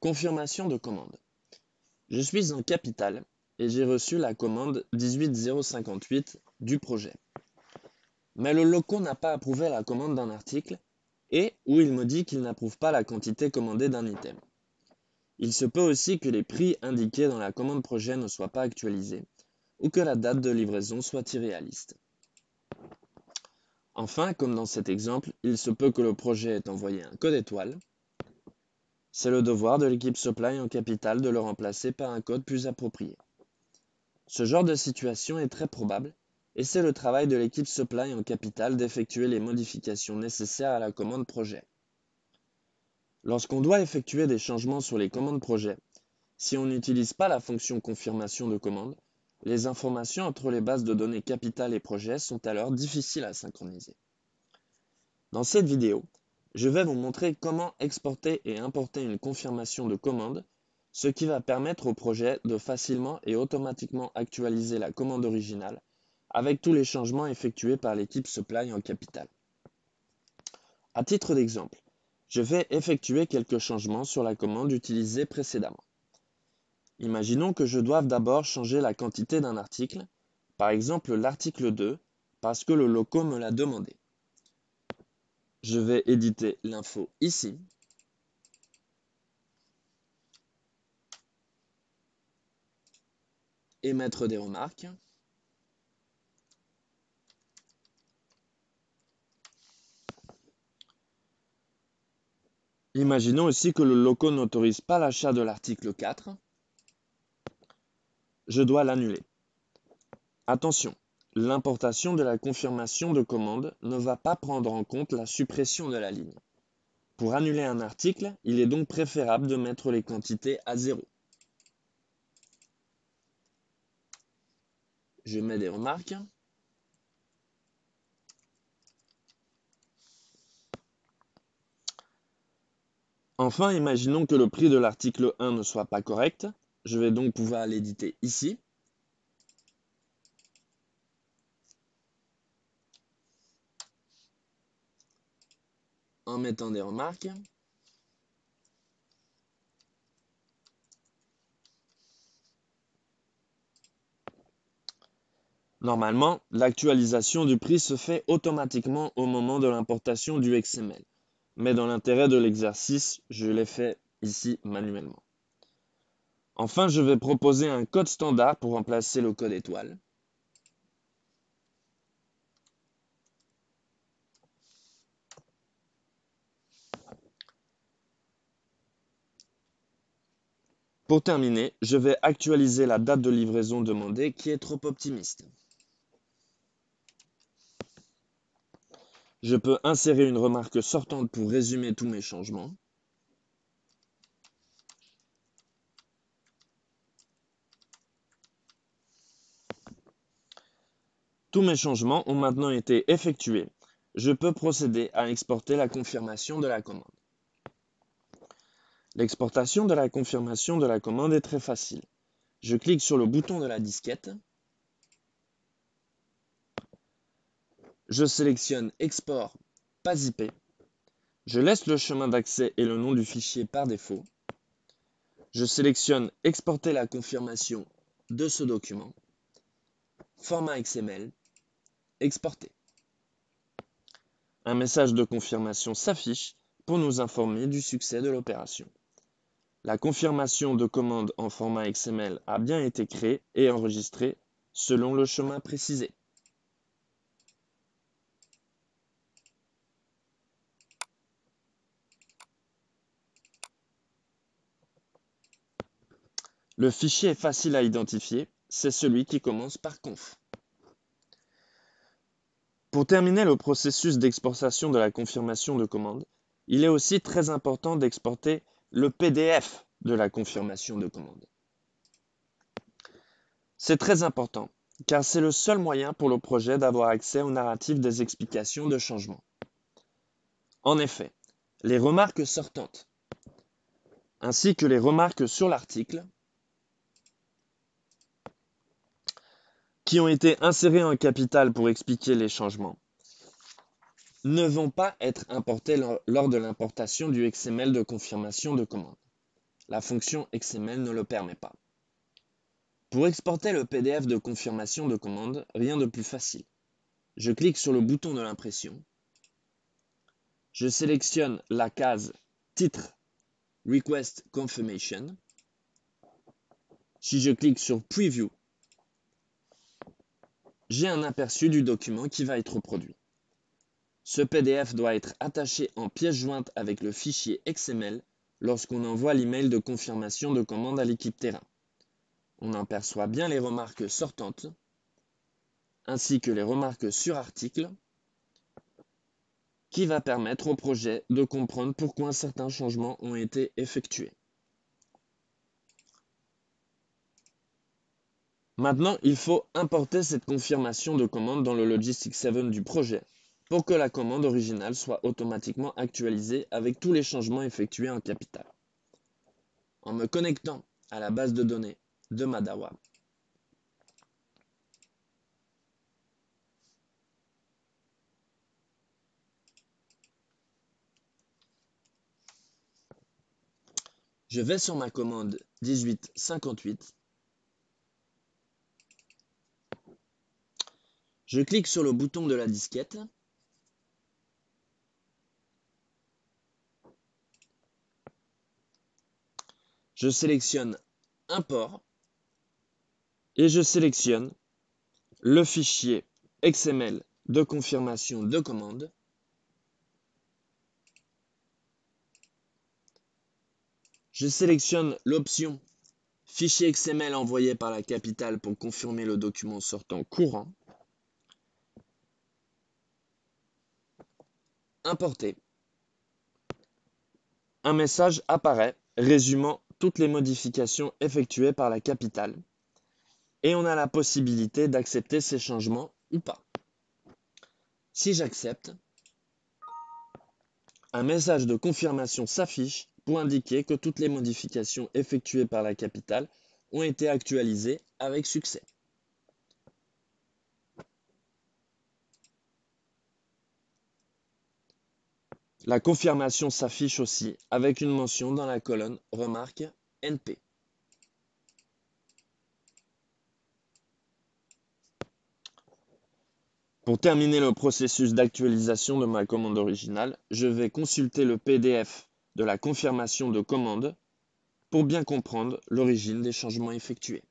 Confirmation de commande. Je suis en capital et j'ai reçu la commande 18058 du projet. Mais le loco n'a pas approuvé la commande d'un article et ou il me dit qu'il n'approuve pas la quantité commandée d'un item. Il se peut aussi que les prix indiqués dans la commande projet ne soient pas actualisés ou que la date de livraison soit irréaliste. Enfin, comme dans cet exemple, il se peut que le projet ait envoyé un code étoile. C'est le devoir de l'équipe supply en capital de le remplacer par un code plus approprié. Ce genre de situation est très probable et c'est le travail de l'équipe supply en capital d'effectuer les modifications nécessaires à la commande projet. Lorsqu'on doit effectuer des changements sur les commandes projet, si on n'utilise pas la fonction confirmation de commande, les informations entre les bases de données capital et projet sont alors difficiles à synchroniser. Dans cette vidéo, je vais vous montrer comment exporter et importer une confirmation de commande, ce qui va permettre au projet de facilement et automatiquement actualiser la commande originale avec tous les changements effectués par l'équipe supply en capital. À titre d'exemple, je vais effectuer quelques changements sur la commande utilisée précédemment. Imaginons que je doive d'abord changer la quantité d'un article, par exemple l'article 2, parce que le loco me l'a demandé. Je vais éditer l'info ici. Et mettre des remarques. Imaginons aussi que le loco n'autorise pas l'achat de l'article 4. Je dois l'annuler. Attention, l'importation de la confirmation de commande ne va pas prendre en compte la suppression de la ligne. Pour annuler un article, il est donc préférable de mettre les quantités à 0. Je mets des remarques. Enfin, imaginons que le prix de l'article 1 ne soit pas correct. Je vais donc pouvoir l'éditer ici. En mettant des remarques. Normalement, l'actualisation du prix se fait automatiquement au moment de l'importation du XML. Mais dans l'intérêt de l'exercice, je l'ai fait ici manuellement. Enfin, je vais proposer un code standard pour remplacer le code étoile. Pour terminer, je vais actualiser la date de livraison demandée qui est trop optimiste. Je peux insérer une remarque sortante pour résumer tous mes changements. Tous mes changements ont maintenant été effectués. Je peux procéder à exporter la confirmation de la commande. L'exportation de la confirmation de la commande est très facile. Je clique sur le bouton de la disquette. Je sélectionne Export pas IP. Je laisse le chemin d'accès et le nom du fichier par défaut. Je sélectionne Exporter la confirmation de ce document. Format XML. Exporter. Un message de confirmation s'affiche pour nous informer du succès de l'opération. La confirmation de commande en format XML a bien été créée et enregistrée selon le chemin précisé. Le fichier est facile à identifier, c'est celui qui commence par conf. Pour terminer le processus d'exportation de la confirmation de commande, il est aussi très important d'exporter le PDF de la confirmation de commande. C'est très important, car c'est le seul moyen pour le projet d'avoir accès au narratif des explications de changement. En effet, les remarques sortantes, ainsi que les remarques sur l'article, qui ont été insérées en capital pour expliquer les changements, ne vont pas être importés lors de l'importation du XML de confirmation de commande. La fonction XML ne le permet pas. Pour exporter le PDF de confirmation de commande, rien de plus facile. Je clique sur le bouton de l'impression. Je sélectionne la case Titre Request Confirmation. Si je clique sur Preview, j'ai un aperçu du document qui va être produit. Ce PDF doit être attaché en pièce jointe avec le fichier XML lorsqu'on envoie l'email de confirmation de commande à l'équipe terrain. On aperçoit bien les remarques sortantes, ainsi que les remarques sur article, qui va permettre au projet de comprendre pourquoi certains changements ont été effectués. Maintenant, il faut importer cette confirmation de commande dans le Logistics 7 du projet pour que la commande originale soit automatiquement actualisée avec tous les changements effectués en capital. En me connectant à la base de données de Madawa, je vais sur ma commande 1858. Je clique sur le bouton de la disquette. Je sélectionne Import et je sélectionne le fichier XML de confirmation de commande. Je sélectionne l'option Fichier XML envoyé par la capitale pour confirmer le document sortant courant. Importer. Un message apparaît résumant toutes les modifications effectuées par la capitale et on a la possibilité d'accepter ces changements ou pas. Si j'accepte, un message de confirmation s'affiche pour indiquer que toutes les modifications effectuées par la capitale ont été actualisées avec succès. La confirmation s'affiche aussi avec une mention dans la colonne Remarque NP. Pour terminer le processus d'actualisation de ma commande originale, je vais consulter le PDF de la confirmation de commande pour bien comprendre l'origine des changements effectués.